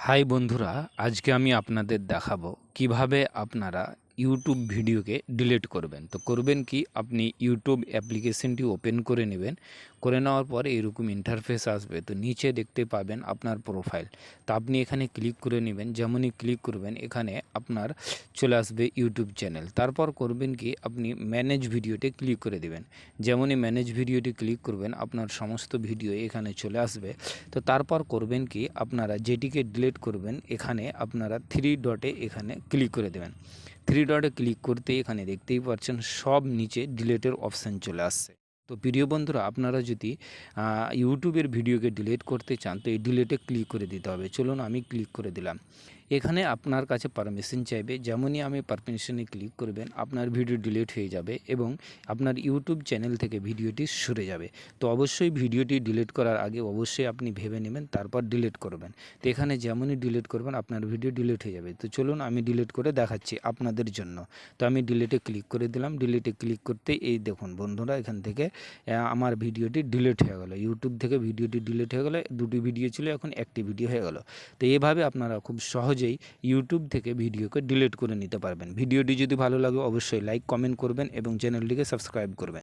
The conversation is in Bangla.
হাই বন্ধুরা, আজকে আমি আপনাদের দেখাবো কিভাবে আপনারা ইউটিউব ভিডিওকে ডিলিট করবেন। তো করবেন কি, আপনি ইউটিউব অ্যাপ্লিকেশনটি ওপেন করে নেবেন। করে নেওয়ার পর এরকম ইন্টারফেস আসবে। তো নিচে দেখতে পাবেন আপনার প্রোফাইল। তো আপনি এখানে ক্লিক করে নেবেন। যেমনই ক্লিক করবেন এখানে আপনার চলে আসবে ইউটিউব চ্যানেল। তারপর করবেন কি, আপনি ম্যানেজ ভিডিওতে ক্লিক করে দেবেন। যেমনই ম্যানেজ ভিডিওটি ক্লিক করবেন আপনার সমস্ত ভিডিও এখানে চলে আসবে। তো তারপর করবেন কি, আপনারা যেটিকে ডিলিট করবেন এখানে আপনারা থ্রি ডটে এখানে ক্লিক করে দেবেন। থ্রি ডটে ক্লিক করতে এখানে দেখতেই পাচ্ছেন সব নিচে ডিলিটের অপশান চলে আসছে। তো প্রিয় বন্ধুরা, আপনারা যদি ইউটিউবের ভিডিওকে ডিলিট করতে চান তো এই ডিলিটে ক্লিক করে দিতে হবে। চলুন আমি ক্লিক করে দিলাম। এখানে আপনার কাছে পারমিশন চাইবে। যেমনই আমি পারমিশনে ক্লিক করবেন আপনার ভিডিও ডিলিট হয়ে যাবে এবং আপনার ইউটিউব চ্যানেল থেকে ভিডিওটি সরে যাবে। তো অবশ্যই ভিডিওটি ডিলিট করার আগে অবশ্যই আপনি ভেবে নেবেন, তারপর ডিলিট করবেন। তো এখানে যেমনই ডিলিট করবেন আপনার ভিডিও ডিলিট হয়ে যাবে। তো চলুন আমি ডিলিট করে দেখাচ্ছি আপনাদের জন্য। তো আমি ডিলিটে ক্লিক করে দিলাম। ডিলিটে ক্লিক করতেই এই দেখুন বন্ধুরা, এখান থেকে আমার ভিডিওটি ডিলিট হয়ে গেল। ইউটিউব থেকে ভিডিওটি ডিলিট হয়ে গেল। দুটি ভিডিও ছিল, এখন একটি ভিডিও হয়ে গেল। তো এভাবে আপনারা খুব সহজেই ইউটিউব থেকে ভিডিওকে ডিলিট করে নিতে পারবেন। ভিডিওটি যদি ভালো লাগে অবশ্যই লাইক কমেন্ট করবেন এবং চ্যানেলটিকে সাবস্ক্রাইব করবেন।